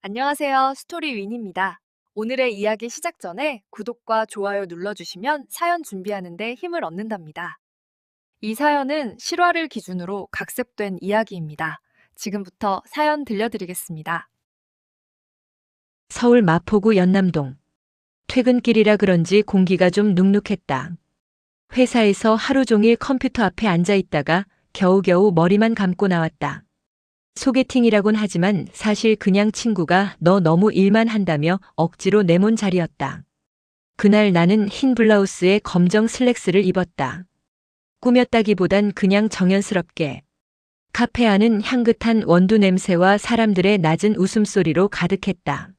안녕하세요. 스토리윈입니다. 오늘의 이야기 시작 전에 구독과 좋아요 눌러주시면 사연 준비하는데 힘을 얻는답니다. 이 사연은 실화를 기준으로 각색된 이야기입니다. 지금부터 사연 들려드리겠습니다. 서울 마포구 연남동. 퇴근길이라 그런지 공기가 좀 눅눅했다. 회사에서 하루 종일 컴퓨터 앞에 앉아 있다가 겨우겨우 머리만 감고 나왔다. 소개팅이라곤 하지만 사실 그냥 친구가 너 너무 일만 한다며 억지로 내몬 자리였다. 그날 나는 흰 블라우스에 검정 슬랙스를 입었다. 꾸몄다기보단 그냥 정연스럽게. 카페 안은 향긋한 원두 냄새와 사람들의 낮은 웃음소리로 가득했다.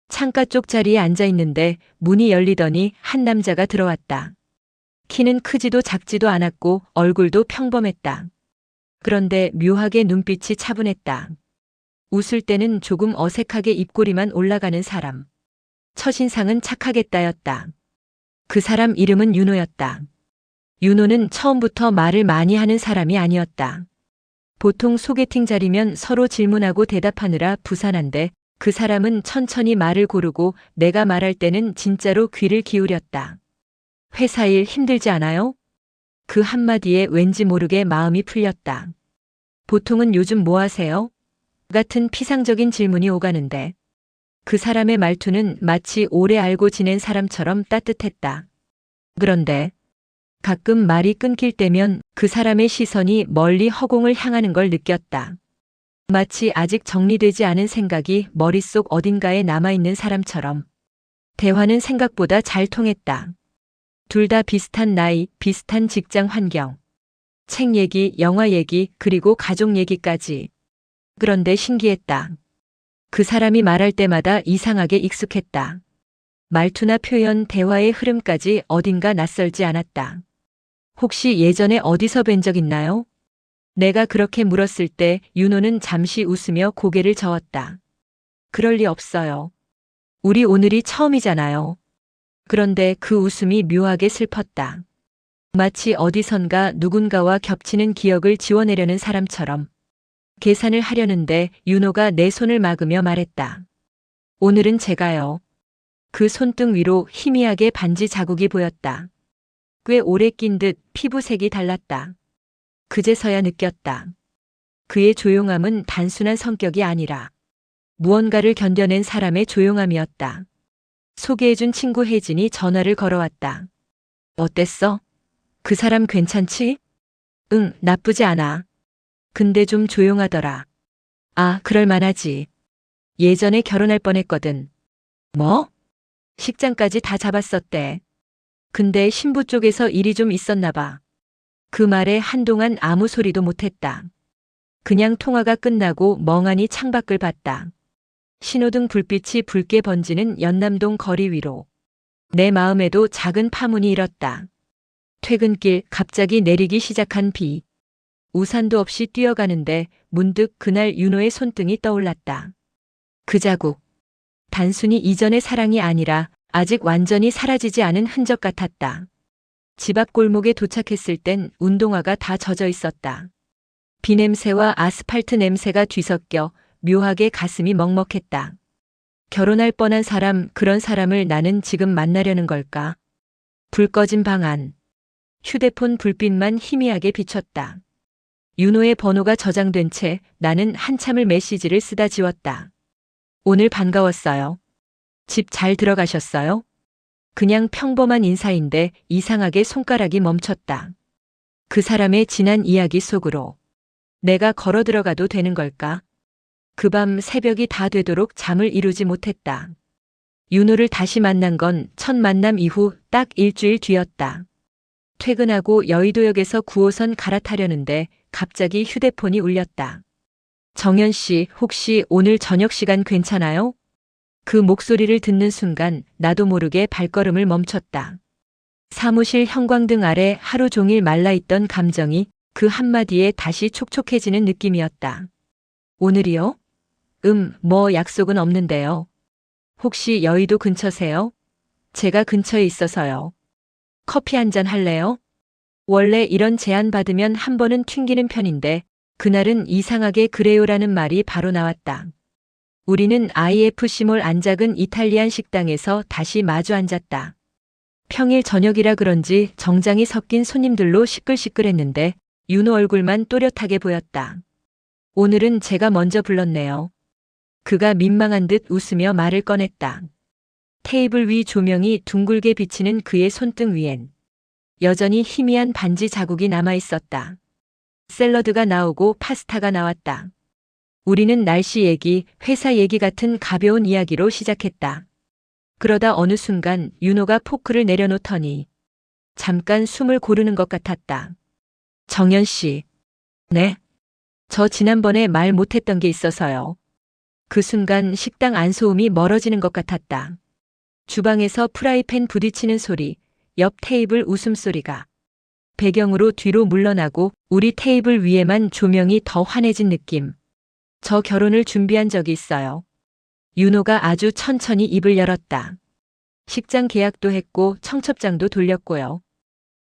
창가 쪽 자리에 앉아 있는데 문이 열리더니 한 남자가 들어왔다. 키는 크지도 작지도 않았고 얼굴도 평범했다. 그런데 묘하게 눈빛이 차분했다. 웃을 때는 조금 어색하게 입꼬리만 올라가는 사람. 첫인상은 착하겠다였다. 그 사람 이름은 윤호였다. 윤호는 처음부터 말을 많이 하는 사람이 아니었다. 보통 소개팅 자리면 서로 질문하고 대답하느라 부산한데 그 사람은 천천히 말을 고르고 내가 말할 때는 진짜로 귀를 기울였다. 회사 일 힘들지 않아요? 그 한마디에 왠지 모르게 마음이 풀렸다. 보통은 요즘 뭐 하세요? 같은 피상적인 질문이 오가는데 그 사람의 말투는 마치 오래 알고 지낸 사람처럼 따뜻했다. 그런데 가끔 말이 끊길 때면 그 사람의 시선이 멀리 허공을 향하는 걸 느꼈다. 마치 아직 정리되지 않은 생각이 머릿속 어딘가에 남아있는 사람처럼. 대화는 생각보다 잘 통했다. 둘 다 비슷한 나이, 비슷한 직장 환경. 책 얘기, 영화 얘기, 그리고 가족 얘기까지. 그런데 신기했다. 그 사람이 말할 때마다 이상하게 익숙했다. 말투나 표현, 대화의 흐름까지 어딘가 낯설지 않았다. 혹시 예전에 어디서 뵌 적 있나요? 내가 그렇게 물었을 때 윤호는 잠시 웃으며 고개를 저었다. 그럴 리 없어요. 우리 오늘이 처음이잖아요. 그런데 그 웃음이 묘하게 슬펐다. 마치 어디선가 누군가와 겹치는 기억을 지워내려는 사람처럼. 계산을 하려는데 윤호가 내 손을 막으며 말했다. 오늘은 제가요. 그 손등 위로 희미하게 반지 자국이 보였다. 꽤 오래 낀 듯 피부색이 달랐다. 그제서야 느꼈다. 그의 조용함은 단순한 성격이 아니라 무언가를 견뎌낸 사람의 조용함이었다. 소개해준 친구 혜진이 전화를 걸어왔다. 어땠어? 그 사람 괜찮지? 응, 나쁘지 않아. 근데 좀 조용하더라. 아, 그럴 만하지. 예전에 결혼할 뻔했거든. 뭐? 식장까지 다 잡았었대. 근데 신부 쪽에서 일이 좀 있었나 봐. 그 말에 한동안 아무 소리도 못했다. 그냥 통화가 끝나고 멍하니 창밖을 봤다. 신호등 불빛이 붉게 번지는 연남동 거리 위로. 내 마음에도 작은 파문이 일었다. 퇴근길 갑자기 내리기 시작한 비. 우산도 없이 뛰어가는데 문득 그날 윤호의 손등이 떠올랐다. 그 자국. 단순히 이전의 사랑이 아니라 아직 완전히 사라지지 않은 흔적 같았다. 집 앞 골목에 도착했을 땐 운동화가 다 젖어 있었다. 비 냄새와 아스팔트 냄새가 뒤섞여 묘하게 가슴이 먹먹했다. 결혼할 뻔한 사람, 그런 사람을 나는 지금 만나려는 걸까? 불 꺼진 방 안. 휴대폰 불빛만 희미하게 비쳤다. 윤호의 번호가 저장된 채 나는 한참을 메시지를 쓰다 지웠다. 오늘 반가웠어요. 집 잘 들어가셨어요? 그냥 평범한 인사인데 이상하게 손가락이 멈췄다. 그 사람의 지난 이야기 속으로. 내가 걸어 들어가도 되는 걸까? 그 밤 새벽이 다 되도록 잠을 이루지 못했다. 윤호를 다시 만난 건 첫 만남 이후 딱 일주일 뒤였다. 퇴근하고 여의도역에서 9호선 갈아타려는데 갑자기 휴대폰이 울렸다. 정연 씨, 혹시 오늘 저녁 시간 괜찮아요? 그 목소리를 듣는 순간 나도 모르게 발걸음을 멈췄다. 사무실 형광등 아래 하루 종일 말라있던 감정이 그 한마디에 다시 촉촉해지는 느낌이었다. 오늘이요? 뭐 약속은 없는데요. 혹시 여의도 근처세요? 제가 근처에 있어서요. 커피 한 잔 할래요? 원래 이런 제안 받으면 한 번은 튕기는 편인데 그날은 이상하게 그래요라는 말이 바로 나왔다. 우리는 IFC몰 안작은 이탈리안 식당에서 다시 마주 앉았다. 평일 저녁이라 그런지 정장이 섞인 손님들로 시끌시끌했는데 윤호 얼굴만 또렷하게 보였다. 오늘은 제가 먼저 불렀네요. 그가 민망한 듯 웃으며 말을 꺼냈다. 테이블 위 조명이 둥글게 비치는 그의 손등 위엔 여전히 희미한 반지 자국이 남아 있었다. 샐러드가 나오고 파스타가 나왔다. 우리는 날씨 얘기, 회사 얘기 같은 가벼운 이야기로 시작했다. 그러다 어느 순간 윤호가 포크를 내려놓더니 잠깐 숨을 고르는 것 같았다. 정연 씨. 네. 저 지난번에 말 못했던 게 있어서요. 그 순간 식당 안소음이 멀어지는 것 같았다. 주방에서 프라이팬 부딪히는 소리, 옆 테이블 웃음소리가 배경으로 뒤로 물러나고 우리 테이블 위에만 조명이 더 환해진 느낌. 저 결혼을 준비한 적이 있어요. 윤호가 아주 천천히 입을 열었다. 식장 계약도 했고 청첩장도 돌렸고요.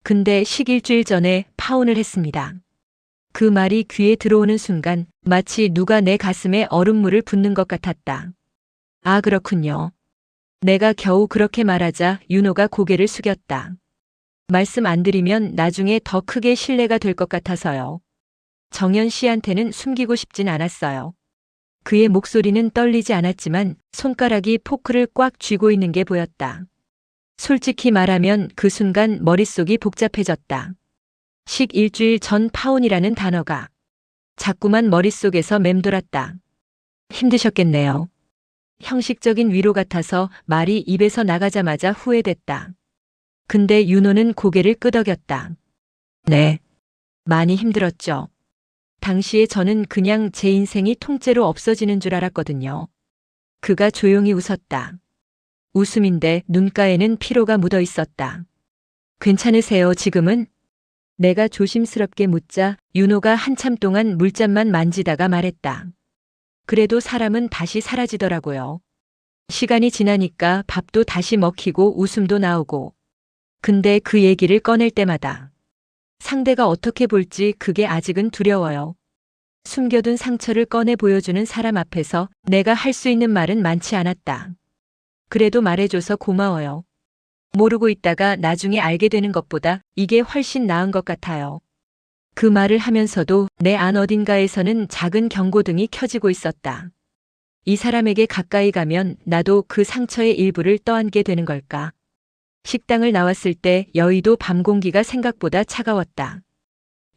근데 일주일 전에 파혼을 했습니다. 그 말이 귀에 들어오는 순간 마치 누가 내 가슴에 얼음물을 붓는 것 같았다. 아, 그렇군요. 내가 겨우 그렇게 말하자 윤호가 고개를 숙였다. 말씀 안 드리면 나중에 더 크게 실례가 될 것 같아서요. 정연 씨한테는 숨기고 싶진 않았어요. 그의 목소리는 떨리지 않았지만 손가락이 포크를 꽉 쥐고 있는 게 보였다. 솔직히 말하면 그 순간 머릿속이 복잡해졌다. 일주일 전 파혼이라는 단어가 자꾸만 머릿속에서 맴돌았다. 힘드셨겠네요. 형식적인 위로 같아서 말이 입에서 나가자마자 후회됐다. 근데 윤호는 고개를 끄덕였다. 네. 많이 힘들었죠. 당시에 저는 그냥 제 인생이 통째로 없어지는 줄 알았거든요. 그가 조용히 웃었다. 웃음인데 눈가에는 피로가 묻어 있었다. 괜찮으세요, 지금은? 내가 조심스럽게 묻자 윤호가 한참 동안 물잔만 만지다가 말했다. 그래도 사람은 다시 사라지더라고요. 시간이 지나니까 밥도 다시 먹히고 웃음도 나오고. 근데 그 얘기를 꺼낼 때마다 상대가 어떻게 볼지 그게 아직은 두려워요. 숨겨둔 상처를 꺼내 보여주는 사람 앞에서 내가 할 수 있는 말은 많지 않았다. 그래도 말해줘서 고마워요. 모르고 있다가 나중에 알게 되는 것보다 이게 훨씬 나은 것 같아요. 그 말을 하면서도 내 안 어딘가에서는 작은 경고등이 켜지고 있었다. 이 사람에게 가까이 가면 나도 그 상처의 일부를 떠안게 되는 걸까? 식당을 나왔을 때 여의도 밤 공기가 생각보다 차가웠다.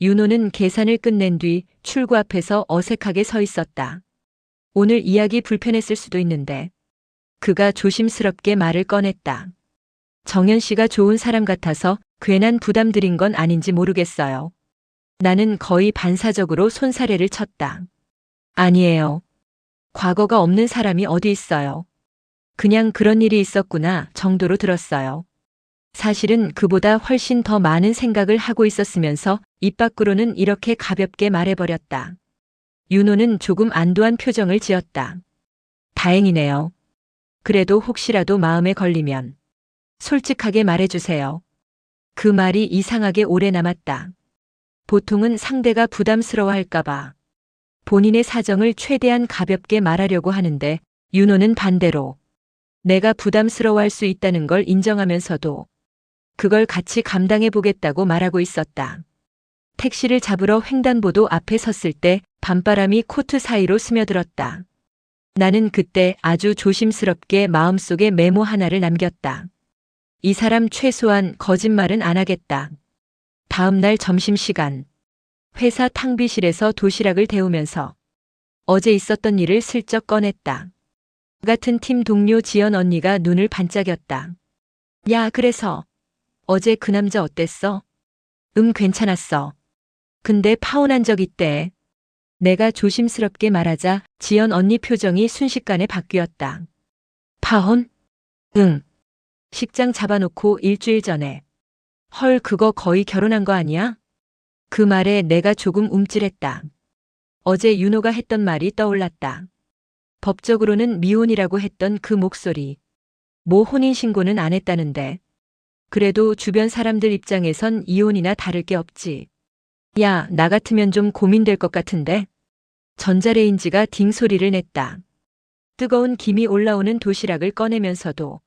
윤호는 계산을 끝낸 뒤 출구 앞에서 어색하게 서 있었다. 오늘 이야기 불편했을 수도 있는데. 그가 조심스럽게 말을 꺼냈다. 정연 씨가 좋은 사람 같아서 괜한 부담 드린 건 아닌지 모르겠어요. 나는 거의 반사적으로 손사래를 쳤다. 아니에요. 과거가 없는 사람이 어디 있어요. 그냥 그런 일이 있었구나 정도로 들었어요. 사실은 그보다 훨씬 더 많은 생각을 하고 있었으면서 입 밖으로는 이렇게 가볍게 말해버렸다. 윤호는 조금 안도한 표정을 지었다. 다행이네요. 그래도 혹시라도 마음에 걸리면 솔직하게 말해주세요. 그 말이 이상하게 오래 남았다. 보통은 상대가 부담스러워할까봐 본인의 사정을 최대한 가볍게 말하려고 하는데 윤호는 반대로 내가 부담스러워할 수 있다는 걸 인정하면서도 그걸 같이 감당해 보겠다고 말하고 있었다. 택시를 잡으러 횡단보도 앞에 섰을 때 밤바람이 코트 사이로 스며들었다. 나는 그때 아주 조심스럽게 마음속에 메모 하나를 남겼다. 이 사람 최소한 거짓말은 안 하겠다. 다음 날 점심시간. 회사 탕비실에서 도시락을 데우면서 어제 있었던 일을 슬쩍 꺼냈다. 같은 팀 동료 지연 언니가 눈을 반짝였다. 야, 그래서 어제 그 남자 어땠어? 괜찮았어. 근데 파혼한 적 있대. 내가 조심스럽게 말하자 지연 언니 표정이 순식간에 바뀌었다. 파혼? 응. 식장 잡아놓고 일주일 전에. 헐, 그거 거의 결혼한 거 아니야? 그 말에 내가 조금 움찔했다. 어제 윤호가 했던 말이 떠올랐다. 법적으로는 미혼이라고 했던 그 목소리. 뭐 혼인신고는 안 했다는데. 그래도 주변 사람들 입장에선 이혼이나 다를 게 없지. 야, 나 같으면 좀 고민될 것 같은데. 전자레인지가 딩 소리를 냈다. 뜨거운 김이 올라오는 도시락을 꺼내면서도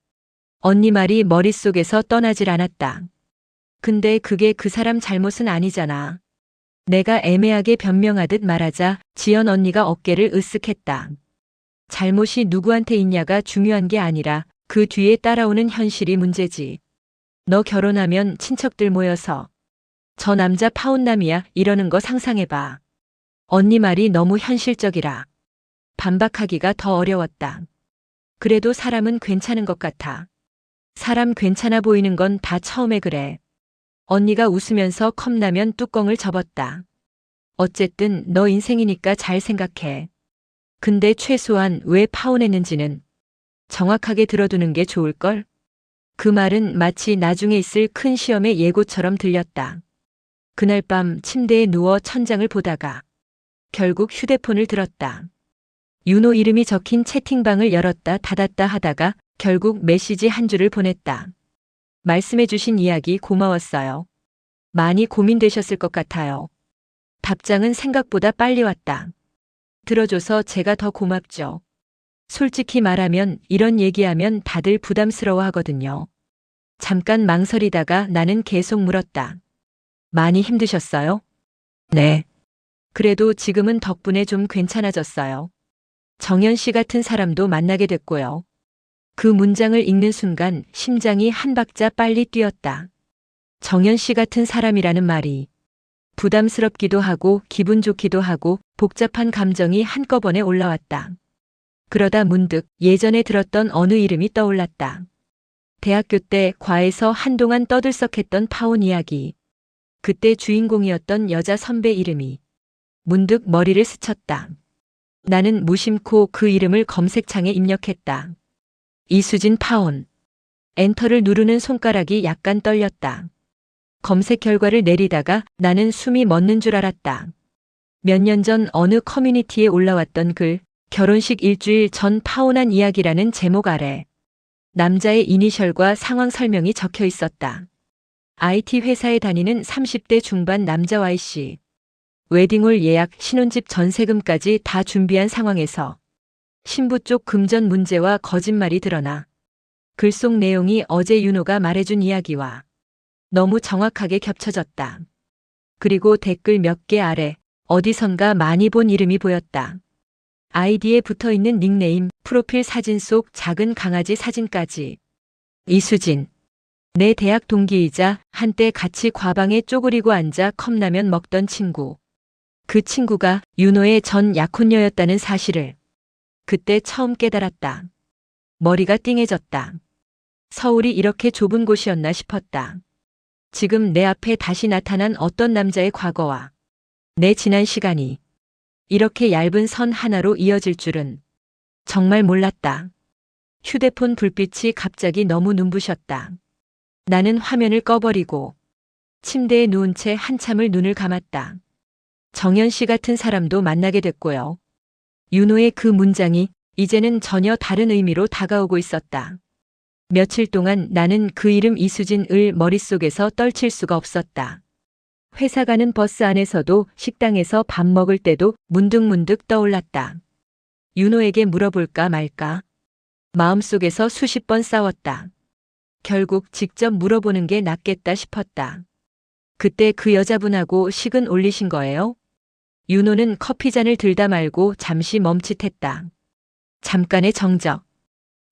언니 말이 머릿속에서 떠나질 않았다. 근데 그게 그 사람 잘못은 아니잖아. 내가 애매하게 변명하듯 말하자 지연 언니가 어깨를 으쓱했다. 잘못이 누구한테 있냐가 중요한 게 아니라 그 뒤에 따라오는 현실이 문제지. 너 결혼하면 친척들 모여서 저 남자 파혼남이야 이러는 거 상상해봐. 언니 말이 너무 현실적이라 반박하기가 더 어려웠다. 그래도 사람은 괜찮은 것 같아. 사람 괜찮아 보이는 건 다 처음에 그래. 언니가 웃으면서 컵라면 뚜껑을 접었다. 어쨌든 너 인생이니까 잘 생각해. 근데 최소한 왜 파혼했는지는 정확하게 들어두는 게 좋을걸? 그 말은 마치 나중에 있을 큰 시험의 예고처럼 들렸다. 그날 밤 침대에 누워 천장을 보다가 결국 휴대폰을 들었다. 윤호 이름이 적힌 채팅방을 열었다 닫았다 하다가 결국 메시지 한 줄을 보냈다. 말씀해주신 이야기 고마웠어요. 많이 고민되셨을 것 같아요. 답장은 생각보다 빨리 왔다. 들어줘서 제가 더 고맙죠. 솔직히 말하면 이런 얘기하면 다들 부담스러워 하거든요. 잠깐 망설이다가 나는 계속 물었다. 많이 힘드셨어요? 네. 그래도 지금은 덕분에 좀 괜찮아졌어요. 정연 씨 같은 사람도 만나게 됐고요. 그 문장을 읽는 순간 심장이 한 박자 빨리 뛰었다. 정연 씨 같은 사람이라는 말이 부담스럽기도 하고 기분 좋기도 하고 복잡한 감정이 한꺼번에 올라왔다. 그러다 문득 예전에 들었던 어느 이름이 떠올랐다. 대학교 때 과에서 한동안 떠들썩했던 파혼 이야기. 그때 주인공이었던 여자 선배 이름이 문득 머리를 스쳤다. 나는 무심코 그 이름을 검색창에 입력했다. 이수진 파혼. 엔터를 누르는 손가락이 약간 떨렸다. 검색 결과를 내리다가 나는 숨이 멎는 줄 알았다. 몇 년 전 어느 커뮤니티에 올라왔던 글, 결혼식 일주일 전 파혼한 이야기라는 제목 아래 남자의 이니셜과 상황 설명이 적혀 있었다. IT 회사에 다니는 30대 중반 남자 Y씨. 웨딩홀 예약, 신혼집 전세금까지 다 준비한 상황에서 신부 쪽 금전 문제와 거짓말이 드러나 글 속 내용이 어제 윤호가 말해준 이야기와 너무 정확하게 겹쳐졌다. 그리고 댓글 몇 개 아래 어디선가 많이 본 이름이 보였다. 아이디에 붙어있는 닉네임, 프로필 사진 속 작은 강아지 사진까지. 이수진. 내 대학 동기이자 한때 같이 과방에 쪼그리고 앉아 컵라면 먹던 친구. 그 친구가 윤호의 전 약혼녀였다는 사실을 그때 처음 깨달았다. 머리가 띵해졌다. 서울이 이렇게 좁은 곳이었나 싶었다. 지금 내 앞에 다시 나타난 어떤 남자의 과거와 내 지난 시간이 이렇게 얇은 선 하나로 이어질 줄은 정말 몰랐다. 휴대폰 불빛이 갑자기 너무 눈부셨다. 나는 화면을 꺼버리고 침대에 누운 채 한참을 눈을 감았다. 정연 씨 같은 사람도 만나게 됐고요. 윤호의 그 문장이 이제는 전혀 다른 의미로 다가오고 있었다. 며칠 동안 나는 그 이름 이수진을 머릿속에서 떨칠 수가 없었다. 회사 가는 버스 안에서도 식당에서 밥 먹을 때도 문득문득 떠올랐다. 윤호에게 물어볼까 말까. 마음속에서 수십 번 싸웠다. 결국 직접 물어보는 게 낫겠다 싶었다. 그때 그 여자분하고 식은 올리신 거예요? 윤호는 커피잔을 들다 말고 잠시 멈칫했다. 잠깐의 정적.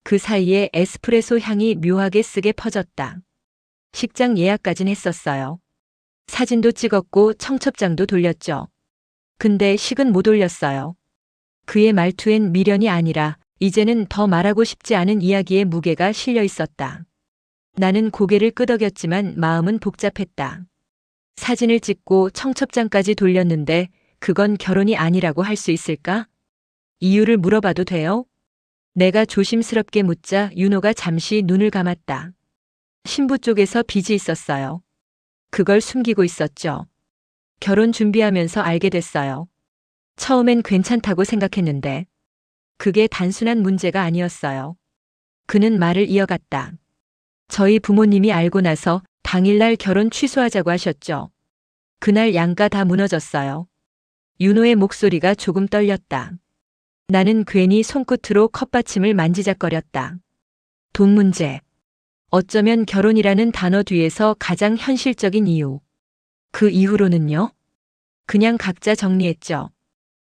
그 사이에 에스프레소 향이 묘하게 쓰게 퍼졌다. 식장 예약까진 했었어요. 사진도 찍었고 청첩장도 돌렸죠. 근데 식은 못 올렸어요. 그의 말투엔 미련이 아니라 이제는 더 말하고 싶지 않은 이야기의 무게가 실려 있었다. 나는 고개를 끄덕였지만 마음은 복잡했다. 사진을 찍고 청첩장까지 돌렸는데 그건 결혼이 아니라고 할 수 있을까? 이유를 물어봐도 돼요? 내가 조심스럽게 묻자 윤호가 잠시 눈을 감았다. 신부 쪽에서 빚이 있었어요. 그걸 숨기고 있었죠. 결혼 준비하면서 알게 됐어요. 처음엔 괜찮다고 생각했는데 그게 단순한 문제가 아니었어요. 그는 말을 이어갔다. 저희 부모님이 알고 나서 당일날 결혼 취소하자고 하셨죠. 그날 양가 다 무너졌어요. 윤호의 목소리가 조금 떨렸다. 나는 괜히 손끝으로 컵받침을 만지작거렸다. 돈 문제. 어쩌면 결혼이라는 단어 뒤에서 가장 현실적인 이유. 그 이후로는요? 그냥 각자 정리했죠.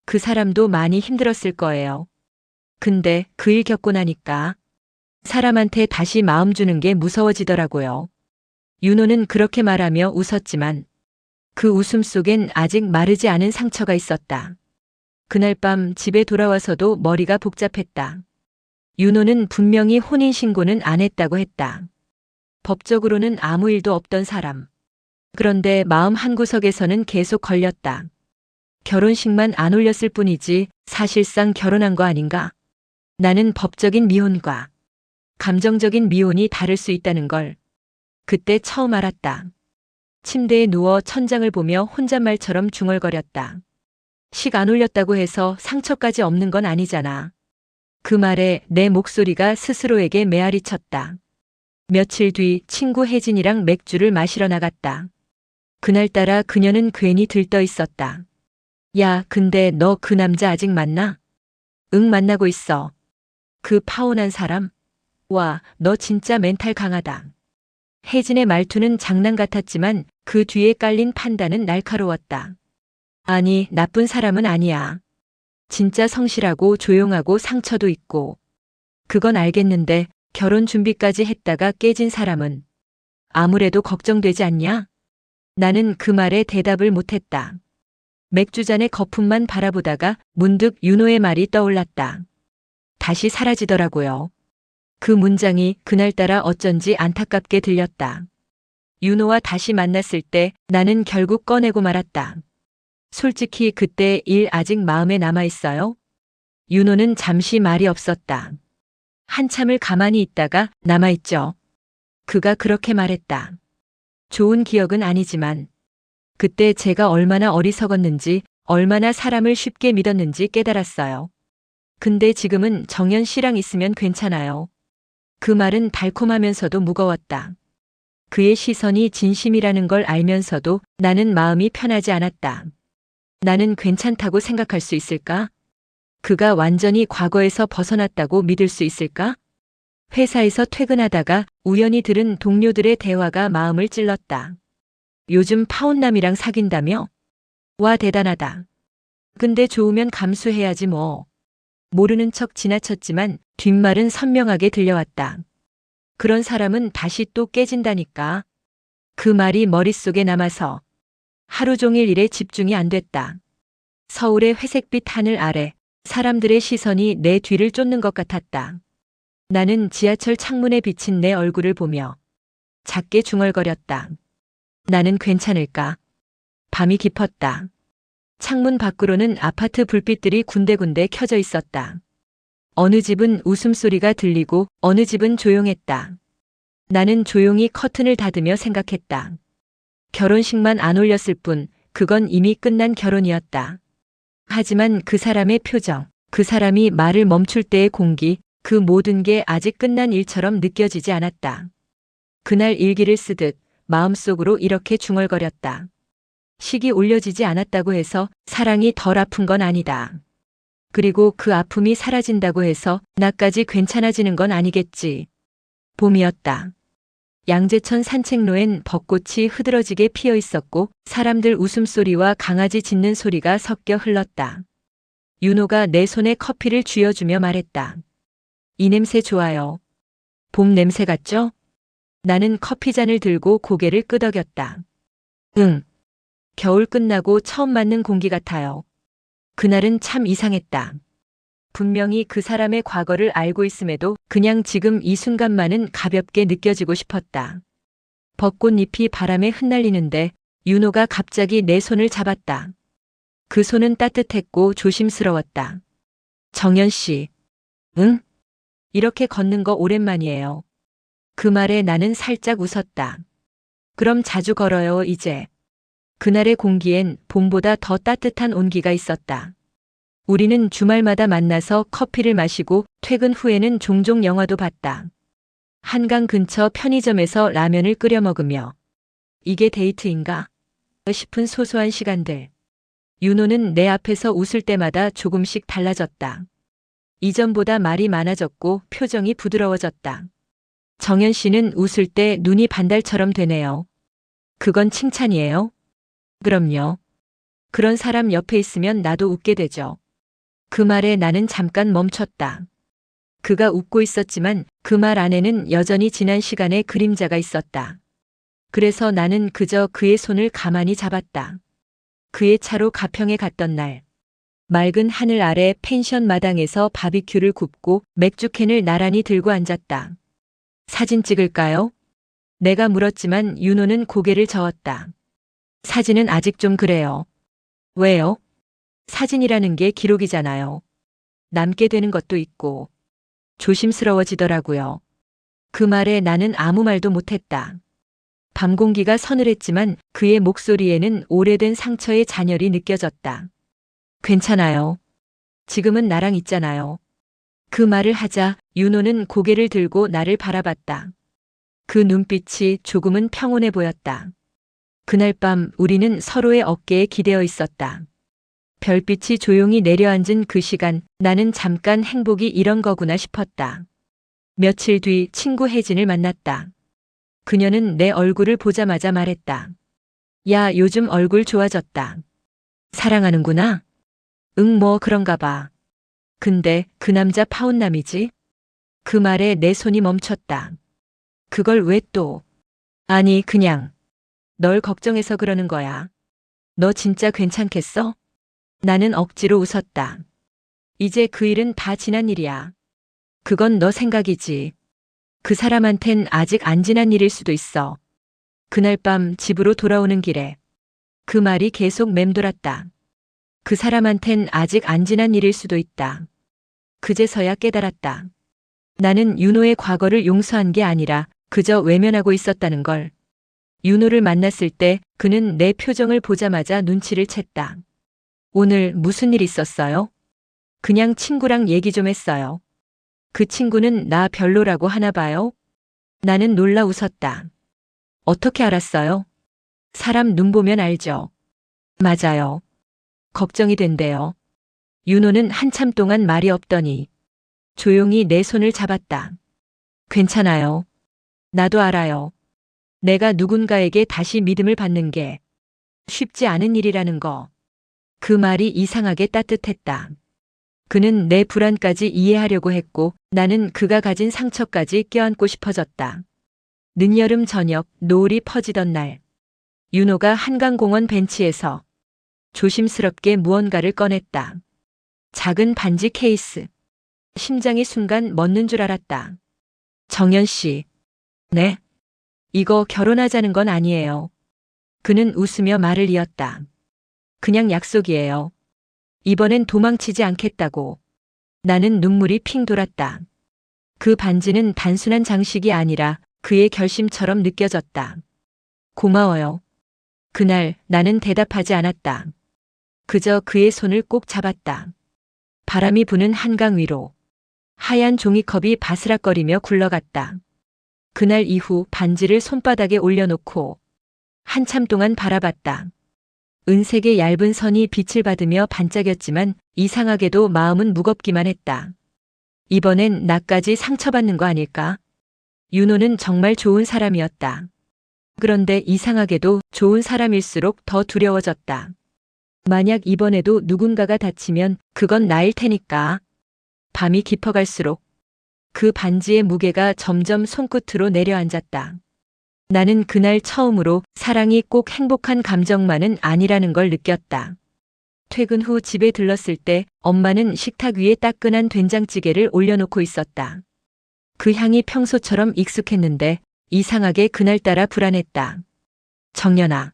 그 사람도 많이 힘들었을 거예요. 근데 그 일 겪고 나니까 사람한테 다시 마음 주는 게 무서워지더라고요. 윤호는 그렇게 말하며 웃었지만 그 웃음 속엔 아직 마르지 않은 상처가 있었다. 그날 밤 집에 돌아와서도 머리가 복잡했다. 윤호는 분명히 혼인신고는 안 했다고 했다. 법적으로는 아무 일도 없던 사람. 그런데 마음 한구석에서는 계속 걸렸다. 결혼식만 안 올렸을 뿐이지 사실상 결혼한 거 아닌가? 나는 법적인 미혼과 감정적인 미혼이 다를 수 있다는 걸 그때 처음 알았다. 침대에 누워 천장을 보며 혼잣말처럼 중얼거렸다. 식 안 올렸다고 해서 상처까지 없는 건 아니잖아. 그 말에 내 목소리가 스스로에게 메아리 쳤다. 며칠 뒤 친구 혜진이랑 맥주를 마시러 나갔다. 그날따라 그녀는 괜히 들떠 있었다. 야, 근데 너 그 남자 아직 만나? 응, 만나고 있어. 그 파혼한 사람? 와, 너 진짜 멘탈 강하다. 혜진의 말투는 장난 같았지만 그 뒤에 깔린 판단은 날카로웠다. 아니, 나쁜 사람은 아니야. 진짜 성실하고 조용하고 상처도 있고. 그건 알겠는데 결혼 준비까지 했다가 깨진 사람은 아무래도 걱정되지 않냐? 나는 그 말에 대답을 못했다. 맥주잔의 거품만 바라보다가 문득 윤호의 말이 떠올랐다. 다시 사라지더라고요. 그 문장이 그날따라 어쩐지 안타깝게 들렸다. 윤호와 다시 만났을 때 나는 결국 꺼내고 말았다. 솔직히 그때 일 아직 마음에 남아있어요? 윤호는 잠시 말이 없었다. 한참을 가만히 있다가 남아있죠. 그가 그렇게 말했다. 좋은 기억은 아니지만 그때 제가 얼마나 어리석었는지 얼마나 사람을 쉽게 믿었는지 깨달았어요. 근데 지금은 정연 씨랑 있으면 괜찮아요. 그 말은 달콤하면서도 무거웠다. 그의 시선이 진심이라는 걸 알면서도 나는 마음이 편하지 않았다. 나는 괜찮다고 생각할 수 있을까? 그가 완전히 과거에서 벗어났다고 믿을 수 있을까? 회사에서 퇴근하다가 우연히 들은 동료들의 대화가 마음을 찔렀다. 요즘 파혼남이랑 사귄다며? 와, 대단하다. 근데 좋으면 감수해야지 뭐. 모르는 척 지나쳤지만 뒷말은 선명하게 들려왔다. 그런 사람은 다시 또 깨진다니까. 그 말이 머릿속에 남아서 하루 종일 일에 집중이 안 됐다. 서울의 회색빛 하늘 아래 사람들의 시선이 내 뒤를 쫓는 것 같았다. 나는 지하철 창문에 비친 내 얼굴을 보며 작게 중얼거렸다. 나는 괜찮을까? 밤이 깊었다. 창문 밖으로는 아파트 불빛들이 군데군데 켜져 있었다. 어느 집은 웃음소리가 들리고 어느 집은 조용했다. 나는 조용히 커튼을 닫으며 생각했다. 결혼식만 안 올렸을 뿐 그건 이미 끝난 결혼이었다. 하지만 그 사람의 표정, 그 사람이 말을 멈출 때의 공기, 그 모든 게 아직 끝난 일처럼 느껴지지 않았다. 그날 일기를 쓰듯 마음속으로 이렇게 중얼거렸다. 식이 올려지지 않았다고 해서 사랑이 덜 아픈 건 아니다. 그리고 그 아픔이 사라진다고 해서 나까지 괜찮아지는 건 아니겠지. 봄이었다. 양재천 산책로엔 벚꽃이 흐드러지게 피어 있었고 사람들 웃음소리와 강아지 짖는 소리가 섞여 흘렀다. 윤호가 내 손에 커피를 쥐어주며 말했다. 이 냄새 좋아요. 봄 냄새 같죠? 나는 커피잔을 들고 고개를 끄덕였다. 응. 겨울 끝나고 처음 맞는 공기 같아요. 그날은 참 이상했다. 분명히 그 사람의 과거를 알고 있음에도 그냥 지금 이 순간만은 가볍게 느껴지고 싶었다. 벚꽃잎이 바람에 흩날리는데 윤호가 갑자기 내 손을 잡았다. 그 손은 따뜻했고 조심스러웠다. 정연 씨. 응? 이렇게 걷는 거 오랜만이에요. 그 말에 나는 살짝 웃었다. 그럼 자주 걸어요, 이제. 그날의 공기엔 봄보다 더 따뜻한 온기가 있었다. 우리는 주말마다 만나서 커피를 마시고 퇴근 후에는 종종 영화도 봤다. 한강 근처 편의점에서 라면을 끓여 먹으며 이게 데이트인가 싶은 소소한 시간들. 윤호는 내 앞에서 웃을 때마다 조금씩 달라졌다. 이전보다 말이 많아졌고 표정이 부드러워졌다. 정연 씨는 웃을 때 눈이 반달처럼 되네요. 그건 칭찬이에요? 그럼요. 그런 사람 옆에 있으면 나도 웃게 되죠. 그 말에 나는 잠깐 멈췄다. 그가 웃고 있었지만 그 말 안에는 여전히 지난 시간의 그림자가 있었다. 그래서 나는 그저 그의 손을 가만히 잡았다. 그의 차로 가평에 갔던 날. 맑은 하늘 아래 펜션 마당에서 바비큐를 굽고 맥주캔을 나란히 들고 앉았다. 사진 찍을까요? 내가 물었지만 윤호는 고개를 저었다. 사진은 아직 좀 그래요. 왜요? 사진이라는 게 기록이잖아요. 남게 되는 것도 있고. 조심스러워지더라고요. 그 말에 나는 아무 말도 못했다. 밤 공기가 서늘했지만 그의 목소리에는 오래된 상처의 잔열이 느껴졌다. 괜찮아요. 지금은 나랑 있잖아요. 그 말을 하자 윤호는 고개를 들고 나를 바라봤다. 그 눈빛이 조금은 평온해 보였다. 그날 밤 우리는 서로의 어깨에 기대어 있었다. 별빛이 조용히 내려앉은 그 시간 나는 잠깐 행복이 이런 거구나 싶었다. 며칠 뒤 친구 혜진을 만났다. 그녀는 내 얼굴을 보자마자 말했다. 야, 요즘 얼굴 좋아졌다. 사랑하는구나? 응, 뭐 그런가 봐. 근데 그 남자 파혼남이지? 그 말에 내 손이 멈췄다. 그걸 왜 또? 아니, 그냥. 널 걱정해서 그러는 거야. 너 진짜 괜찮겠어? 나는 억지로 웃었다. 이제 그 일은 다 지난 일이야. 그건 너 생각이지. 그 사람한텐 아직 안 지난 일일 수도 있어. 그날 밤 집으로 돌아오는 길에 그 말이 계속 맴돌았다. 그 사람한텐 아직 안 지난 일일 수도 있다. 그제서야 깨달았다. 나는 윤호의 과거를 용서한 게 아니라 그저 외면하고 있었다는 걸. 윤호를 만났을 때 그는 내 표정을 보자마자 눈치를 챘다. 오늘 무슨 일 있었어요? 그냥 친구랑 얘기 좀 했어요. 그 친구는 나 별로라고 하나 봐요? 나는 놀라 웃었다. 어떻게 알았어요? 사람 눈 보면 알죠. 맞아요. 걱정이 된대요. 윤호는 한참 동안 말이 없더니 조용히 내 손을 잡았다. 괜찮아요. 나도 알아요. 내가 누군가에게 다시 믿음을 받는 게 쉽지 않은 일이라는 거. 그 말이 이상하게 따뜻했다. 그는 내 불안까지 이해하려고 했고 나는 그가 가진 상처까지 껴안고 싶어졌다. 늦여름 저녁 노을이 퍼지던 날. 윤호가 한강공원 벤치에서 조심스럽게 무언가를 꺼냈다. 작은 반지 케이스. 심장이 순간 멎는 줄 알았다. 정연 씨. 네. 이거 결혼하자는 건 아니에요. 그는 웃으며 말을 이었다. 그냥 약속이에요. 이번엔 도망치지 않겠다고. 나는 눈물이 핑 돌았다. 그 반지는 단순한 장식이 아니라 그의 결심처럼 느껴졌다. 고마워요. 그날 나는 대답하지 않았다. 그저 그의 손을 꼭 잡았다. 바람이 부는 한강 위로 하얀 종이컵이 바스락거리며 굴러갔다. 그날 이후 반지를 손바닥에 올려놓고 한참 동안 바라봤다. 은색의 얇은 선이 빛을 받으며 반짝였지만 이상하게도 마음은 무겁기만 했다. 이번엔 나까지 상처받는 거 아닐까? 윤호는 정말 좋은 사람이었다. 그런데 이상하게도 좋은 사람일수록 더 두려워졌다. 만약 이번에도 누군가가 다치면 그건 나일 테니까. 밤이 깊어갈수록 그 반지의 무게가 점점 손끝으로 내려앉았다. 나는 그날 처음으로 사랑이 꼭 행복한 감정만은 아니라는 걸 느꼈다. 퇴근 후 집에 들렀을 때 엄마는 식탁 위에 따끈한 된장찌개를 올려놓고 있었다. 그 향이 평소처럼 익숙했는데 이상하게 그날따라 불안했다. 정연아.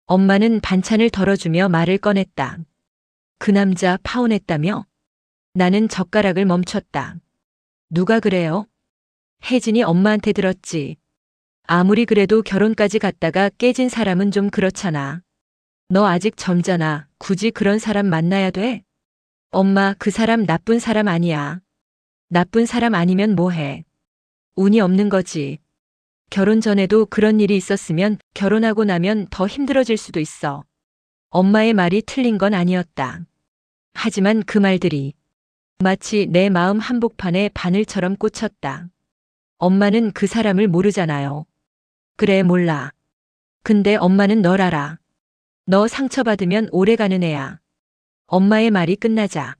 엄마는 반찬을 덜어주며 말을 꺼냈다. 그 남자 파혼했다며? 나는 젓가락을 멈췄다. 누가 그래요? 혜진이 엄마한테 들었지. 아무리 그래도 결혼까지 갔다가 깨진 사람은 좀 그렇잖아. 너 아직 젊잖아. 굳이 그런 사람 만나야 돼? 엄마, 그 사람 나쁜 사람 아니야. 나쁜 사람 아니면 뭐해? 운이 없는 거지. 결혼 전에도 그런 일이 있었으면 결혼하고 나면 더 힘들어질 수도 있어. 엄마의 말이 틀린 건 아니었다. 하지만 그 말들이 마치 내 마음 한복판에 바늘처럼 꽂혔다. 엄마는 그 사람을 모르잖아요. 그래, 몰라. 근데 엄마는 널 알아. 너 상처받으면 오래가는 애야. 엄마의 말이 끝나자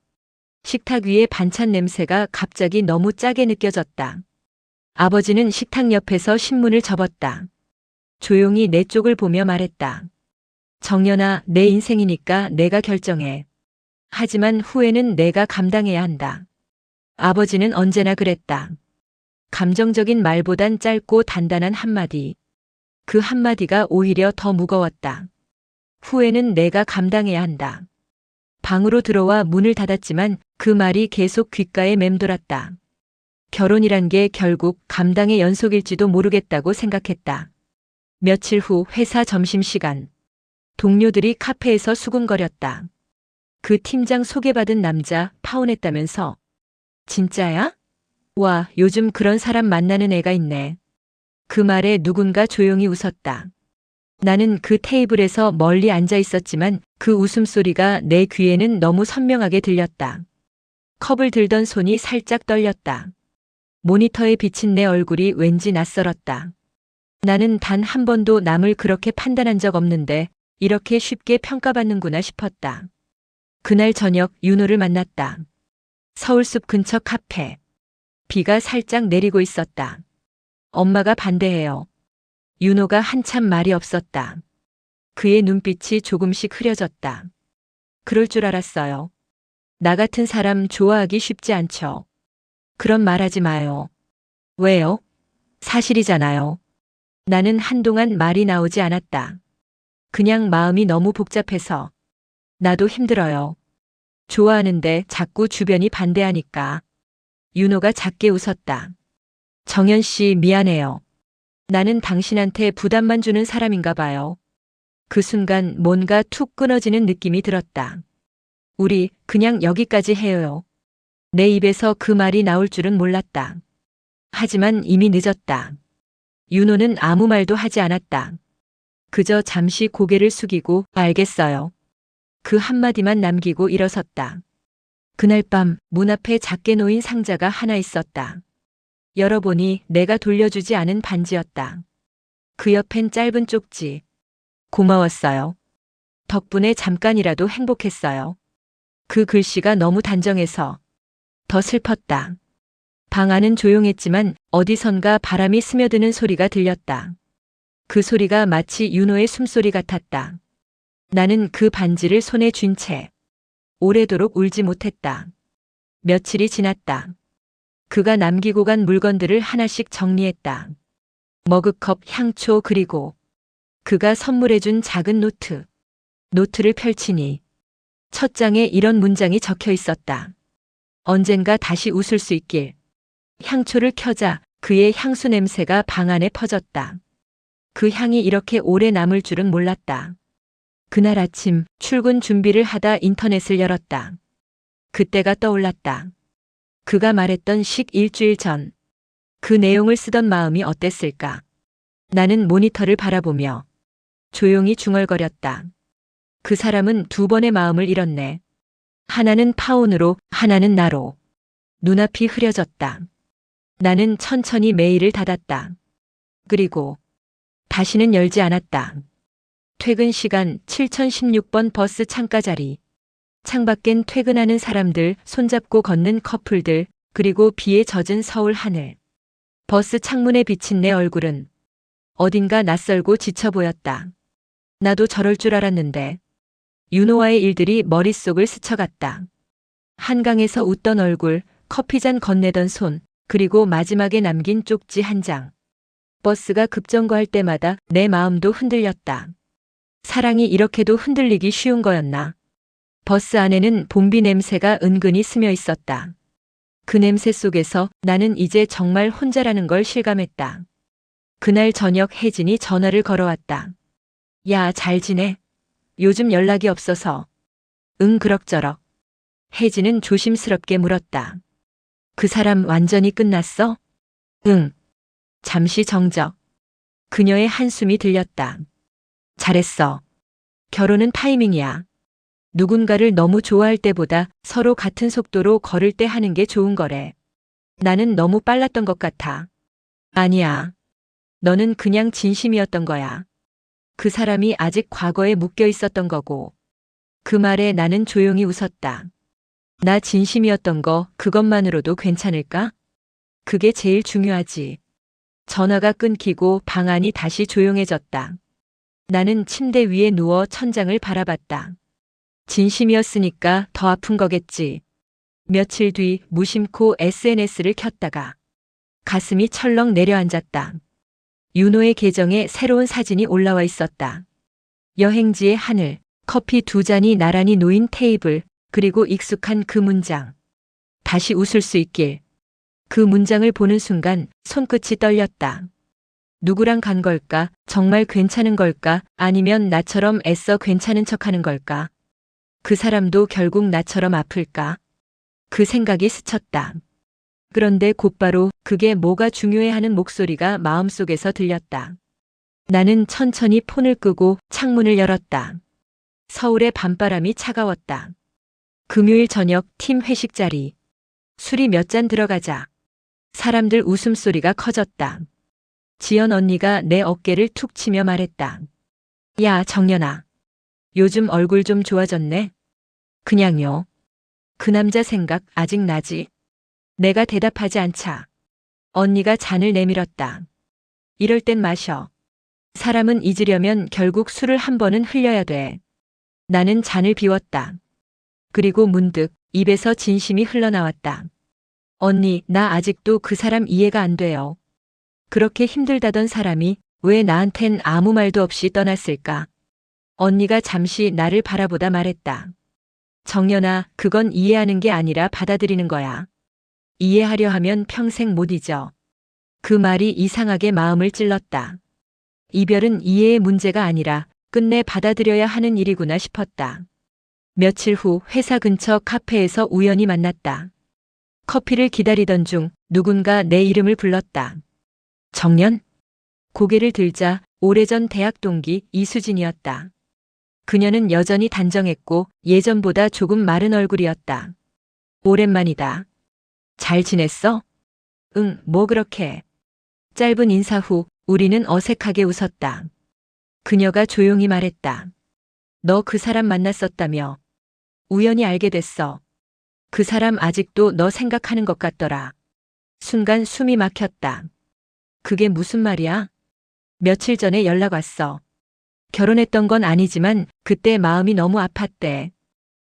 식탁 위에 반찬 냄새가 갑자기 너무 짜게 느껴졌다. 아버지는 식탁 옆에서 신문을 접었다. 조용히 내 쪽을 보며 말했다. 정연아, 내 인생이니까 내가 결정해. 하지만 후회는 내가 감당해야 한다. 아버지는 언제나 그랬다. 감정적인 말보단 짧고 단단한 한마디. 그 한마디가 오히려 더 무거웠다. 후회는 내가 감당해야 한다. 방으로 들어와 문을 닫았지만 그 말이 계속 귓가에 맴돌았다. 결혼이란 게 결국 감당의 연속일지도 모르겠다고 생각했다. 며칠 후 회사 점심시간. 동료들이 카페에서 수군거렸다. 그 팀장 소개받은 남자 파혼했다면서. 진짜야? 와, 요즘 그런 사람 만나는 애가 있네. 그 말에 누군가 조용히 웃었다. 나는 그 테이블에서 멀리 앉아 있었지만 그 웃음소리가 내 귀에는 너무 선명하게 들렸다. 컵을 들던 손이 살짝 떨렸다. 모니터에 비친 내 얼굴이 왠지 낯설었다. 나는 단 한 번도 남을 그렇게 판단한 적 없는데 이렇게 쉽게 평가받는구나 싶었다. 그날 저녁 윤호를 만났다. 서울숲 근처 카페. 비가 살짝 내리고 있었다. 엄마가 반대해요. 윤호가 한참 말이 없었다. 그의 눈빛이 조금씩 흐려졌다. 그럴 줄 알았어요. 나 같은 사람 좋아하기 쉽지 않죠. 그런 말하지 마요. 왜요? 사실이잖아요. 나는 한동안 말이 나오지 않았다. 그냥 마음이 너무 복잡해서. 나도 힘들어요. 좋아하는데 자꾸 주변이 반대하니까. 윤호가 작게 웃었다. 정연 씨, 미안해요. 나는 당신한테 부담만 주는 사람인가 봐요. 그 순간 뭔가 툭 끊어지는 느낌이 들었다. 우리 그냥 여기까지 해요. 내 입에서 그 말이 나올 줄은 몰랐다. 하지만 이미 늦었다. 윤호는 아무 말도 하지 않았다. 그저 잠시 고개를 숙이고 알겠어요. 그 한마디만 남기고 일어섰다. 그날 밤 문 앞에 작게 놓인 상자가 하나 있었다. 열어보니 내가 돌려주지 않은 반지였다. 그 옆엔 짧은 쪽지. 고마웠어요. 덕분에 잠깐이라도 행복했어요. 그 글씨가 너무 단정해서 더 슬펐다. 방 안은 조용했지만 어디선가 바람이 스며드는 소리가 들렸다. 그 소리가 마치 윤호의 숨소리 같았다. 나는 그 반지를 손에 쥔 채 오래도록 울지 못했다. 며칠이 지났다. 그가 남기고 간 물건들을 하나씩 정리했다. 머그컵, 향초, 그리고 그가 선물해준 작은 노트. 노트를 펼치니 첫 장에 이런 문장이 적혀 있었다. 언젠가 다시 웃을 수 있길. 향초를 켜자 그의 향수 냄새가 방 안에 퍼졌다. 그 향이 이렇게 오래 남을 줄은 몰랐다. 그날 아침 출근 준비를 하다 인터넷을 열었다. 그때가 떠올랐다. 그가 말했던 식 일주일 전. 그 내용을 쓰던 마음이 어땠을까? 나는 모니터를 바라보며 조용히 중얼거렸다. 그 사람은 두 번의 마음을 잃었네. 하나는 파혼으로, 하나는 나로. 눈앞이 흐려졌다. 나는 천천히 메일을 닫았다. 그리고 다시는 열지 않았다. 퇴근 시간 7016번 버스 창가 자리. 창밖엔 퇴근하는 사람들, 손잡고 걷는 커플들, 그리고 비에 젖은 서울 하늘. 버스 창문에 비친 내 얼굴은 어딘가 낯설고 지쳐 보였다. 나도 저럴 줄 알았는데. 윤호와의 일들이 머릿속을 스쳐갔다. 한강에서 웃던 얼굴, 커피잔 건네던 손, 그리고 마지막에 남긴 쪽지 한 장. 버스가 급정거할 때마다 내 마음도 흔들렸다. 사랑이 이렇게도 흔들리기 쉬운 거였나? 버스 안에는 봄비 냄새가 은근히 스며 있었다. 그 냄새 속에서 나는 이제 정말 혼자라는 걸 실감했다. 그날 저녁 혜진이 전화를 걸어왔다. 야, 잘 지내? 요즘 연락이 없어서. 응, 그럭저럭. 혜진은 조심스럽게 물었다. 그 사람 완전히 끝났어? 응. 잠시 정적. 그녀의 한숨이 들렸다. 잘했어. 결혼은 타이밍이야. 누군가를 너무 좋아할 때보다 서로 같은 속도로 걸을 때 하는 게 좋은 거래. 나는 너무 빨랐던 것 같아. 아니야. 너는 그냥 진심이었던 거야. 그 사람이 아직 과거에 묶여 있었던 거고. 그 말에 나는 조용히 웃었다. 나 진심이었던 거 그것만으로도 괜찮을까? 그게 제일 중요하지. 전화가 끊기고 방 안이 다시 조용해졌다. 나는 침대 위에 누워 천장을 바라봤다. 진심이었으니까 더 아픈 거겠지. 며칠 뒤 무심코 SNS를 켰다가 가슴이 철렁 내려앉았다. 윤호의 계정에 새로운 사진이 올라와 있었다. 여행지의 하늘, 커피 2잔이 나란히 놓인 테이블, 그리고 익숙한 그 문장. 다시 웃을 수 있길. 그 문장을 보는 순간 손끝이 떨렸다. 누구랑 간 걸까? 정말 괜찮은 걸까? 아니면 나처럼 애써 괜찮은 척하는 걸까? 그 사람도 결국 나처럼 아플까? 그 생각이 스쳤다. 그런데 곧바로 그게 뭐가 중요해 하는 목소리가 마음속에서 들렸다. 나는 천천히 폰을 끄고 창문을 열었다. 서울의 밤바람이 차가웠다. 금요일 저녁 팀 회식 자리. 술이 몇 잔 들어가자. 사람들 웃음소리가 커졌다. 지연 언니가 내 어깨를 툭 치며 말했다. 야, 정연아. 요즘 얼굴 좀 좋아졌네? 그냥요. 그 남자 생각 아직 나지? 내가 대답하지 않자. 언니가 잔을 내밀었다. 이럴 땐 마셔. 사람은 잊으려면 결국 술을 한 번은 흘려야 돼. 나는 잔을 비웠다. 그리고 문득 입에서 진심이 흘러나왔다. 언니, 나 아직도 그 사람 이해가 안 돼요. 그렇게 힘들다던 사람이 왜 나한텐 아무 말도 없이 떠났을까? 언니가 잠시 나를 바라보다 말했다. 정연아, 그건 이해하는 게 아니라 받아들이는 거야. 이해하려 하면 평생 못 잊어. 그 말이 이상하게 마음을 찔렀다. 이별은 이해의 문제가 아니라 끝내 받아들여야 하는 일이구나 싶었다. 며칠 후 회사 근처 카페에서 우연히 만났다. 커피를 기다리던 중 누군가 내 이름을 불렀다. 정연? 고개를 들자 오래전 대학 동기 이수진이었다. 그녀는 여전히 단정했고 예전보다 조금 마른 얼굴이었다. 오랜만이다. 잘 지냈어? 응, 뭐 그렇게. 짧은 인사 후 우리는 어색하게 웃었다. 그녀가 조용히 말했다. 너 그 사람 만났었다며. 우연히 알게 됐어. 그 사람 아직도 너 생각하는 것 같더라. 순간 숨이 막혔다. 그게 무슨 말이야? 며칠 전에 연락 왔어. 결혼했던 건 아니지만 그때 마음이 너무 아팠대.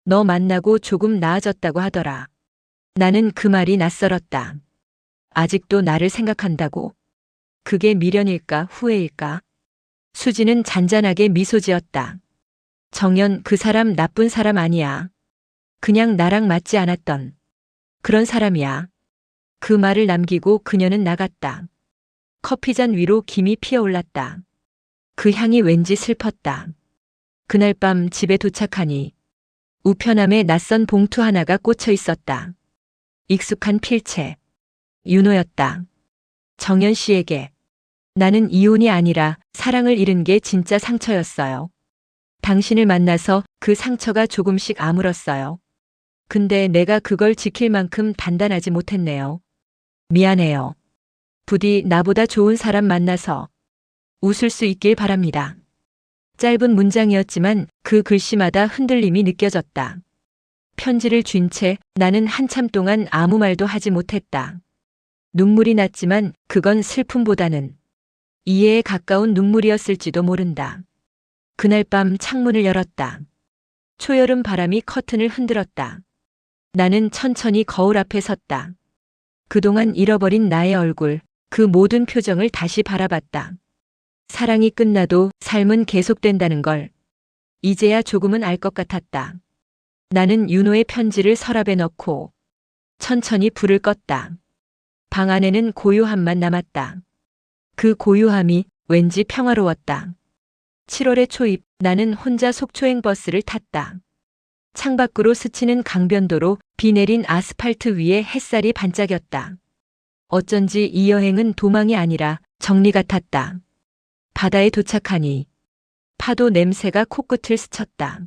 너 만나고 조금 나아졌다고 하더라. 나는 그 말이 낯설었다. 아직도 나를 생각한다고? 그게 미련일까 후회일까? 수지는 잔잔하게 미소 지었다. 정연, 그 사람 나쁜 사람 아니야. 그냥 나랑 맞지 않았던 그런 사람이야. 그 말을 남기고 그녀는 나갔다. 커피잔 위로 김이 피어올랐다. 그 향이 왠지 슬펐다. 그날 밤 집에 도착하니 우편함에 낯선 봉투 하나가 꽂혀 있었다. 익숙한 필체. 윤호였다. 정연 씨에게. 나는 이혼이 아니라 사랑을 잃은 게 진짜 상처였어요. 당신을 만나서 그 상처가 조금씩 아물었어요. 근데 내가 그걸 지킬 만큼 단단하지 못했네요. 미안해요. 부디 나보다 좋은 사람 만나서 웃을 수 있길 바랍니다. 짧은 문장이었지만 그 글씨마다 흔들림이 느껴졌다. 편지를 쥔 채 나는 한참 동안 아무 말도 하지 못했다. 눈물이 났지만 그건 슬픔보다는 이해에 가까운 눈물이었을지도 모른다. 그날 밤 창문을 열었다. 초여름 바람이 커튼을 흔들었다. 나는 천천히 거울 앞에 섰다. 그동안 잃어버린 나의 얼굴, 그 모든 표정을 다시 바라봤다. 사랑이 끝나도 삶은 계속된다는 걸 이제야 조금은 알 것 같았다. 나는 윤호의 편지를 서랍에 넣고 천천히 불을 껐다. 방 안에는 고요함만 남았다. 그 고요함이 왠지 평화로웠다. 7월의 초입, 나는 혼자 속초행 버스를 탔다. 창밖으로 스치는 강변도로 비 내린 아스팔트 위에 햇살이 반짝였다. 어쩐지 이 여행은 도망이 아니라 정리 같았다. 바다에 도착하니 파도 냄새가 코끝을 스쳤다.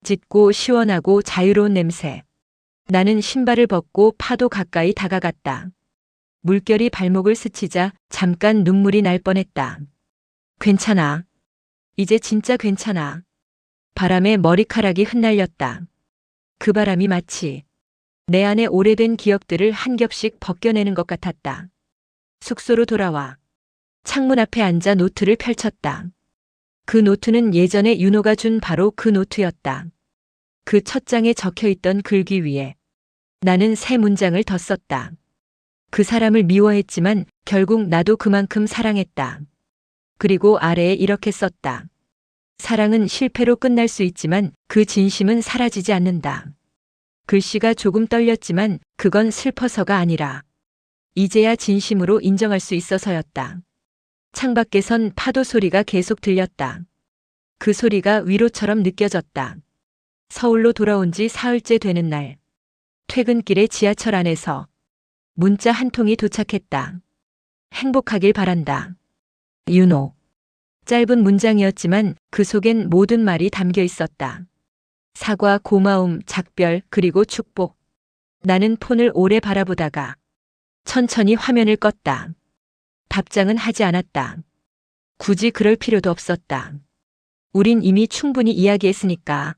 짙고 시원하고 자유로운 냄새. 나는 신발을 벗고 파도 가까이 다가갔다. 물결이 발목을 스치자 잠깐 눈물이 날 뻔했다. 괜찮아. 이제 진짜 괜찮아. 바람에 머리카락이 흩날렸다. 그 바람이 마치 내 안에 오래된 기억들을 한 겹씩 벗겨내는 것 같았다. 숙소로 돌아와 창문 앞에 앉아 노트를 펼쳤다. 그 노트는 예전에 윤호가 준 바로 그 노트였다. 그 첫 장에 적혀 있던 글귀 위에 나는 새 문장을 더 썼다. 그 사람을 미워했지만 결국 나도 그만큼 사랑했다. 그리고 아래에 이렇게 썼다. 사랑은 실패로 끝날 수 있지만 그 진심은 사라지지 않는다. 글씨가 조금 떨렸지만 그건 슬퍼서가 아니라 이제야 진심으로 인정할 수 있어서였다. 창밖에선 파도 소리가 계속 들렸다. 그 소리가 위로처럼 느껴졌다. 서울로 돌아온 지 사흘째 되는 날, 퇴근길에 지하철 안에서 문자 한 통이 도착했다. 행복하길 바란다. 윤호. 짧은 문장이었지만 그 속엔 모든 말이 담겨 있었다. 사과, 고마움, 작별, 그리고 축복. 나는 폰을 오래 바라보다가 천천히 화면을 껐다. 답장은 하지 않았다. 굳이 그럴 필요도 없었다. 우린 이미 충분히 이야기했으니까.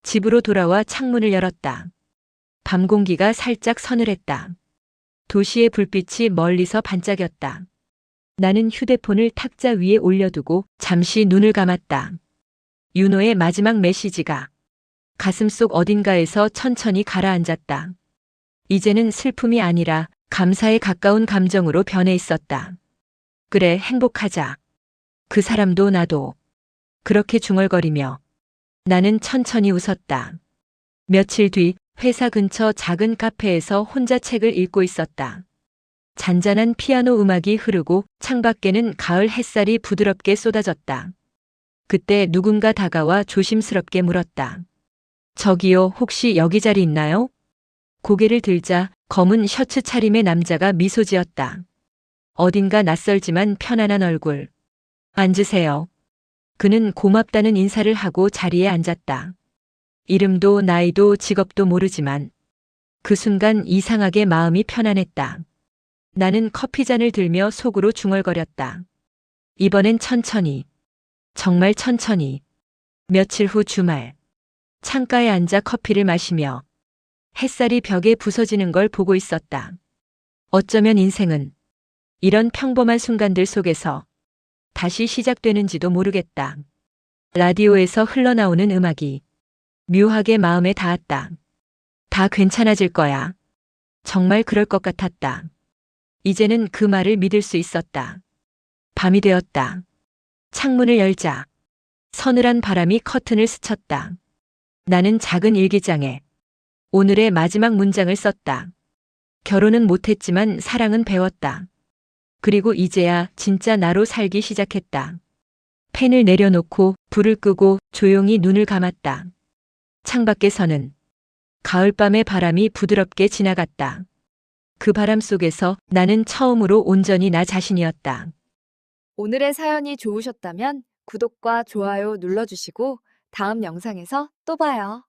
집으로 돌아와 창문을 열었다. 밤 공기가 살짝 서늘했다. 도시의 불빛이 멀리서 반짝였다. 나는 휴대폰을 탁자 위에 올려두고 잠시 눈을 감았다. 윤호의 마지막 메시지가 가슴속 어딘가에서 천천히 가라앉았다. 이제는 슬픔이 아니라 감사에 가까운 감정으로 변해 있었다. 그래, 행복하자. 그 사람도 나도. 그렇게 중얼거리며 나는 천천히 웃었다. 며칠 뒤 회사 근처 작은 카페에서 혼자 책을 읽고 있었다. 잔잔한 피아노 음악이 흐르고 창밖에는 가을 햇살이 부드럽게 쏟아졌다. 그때 누군가 다가와 조심스럽게 물었다. 저기요, 혹시 여기 자리 있나요? 고개를 들자 검은 셔츠 차림의 남자가 미소 지었다. 어딘가 낯설지만 편안한 얼굴. 앉으세요. 그는 고맙다는 인사를 하고 자리에 앉았다. 이름도 나이도 직업도 모르지만 그 순간 이상하게 마음이 편안했다. 나는 커피잔을 들며 속으로 중얼거렸다. 이번엔 천천히. 정말 천천히. 며칠 후 주말. 창가에 앉아 커피를 마시며 햇살이 벽에 부서지는 걸 보고 있었다. 어쩌면 인생은 이런 평범한 순간들 속에서 다시 시작되는지도 모르겠다. 라디오에서 흘러나오는 음악이 묘하게 마음에 닿았다. 다 괜찮아질 거야. 정말 그럴 것 같았다. 이제는 그 말을 믿을 수 있었다. 밤이 되었다. 창문을 열자 서늘한 바람이 커튼을 스쳤다. 나는 작은 일기장에 오늘의 마지막 문장을 썼다. 결혼은 못했지만 사랑은 배웠다. 그리고 이제야 진짜 나로 살기 시작했다. 펜을 내려놓고 불을 끄고 조용히 눈을 감았다. 창밖에서는 가을밤의 바람이 부드럽게 지나갔다. 그 바람 속에서 나는 처음으로 온전히 나 자신이었다. 오늘의 사연이 좋으셨다면 구독과 좋아요 눌러주시고 다음 영상에서 또 봐요.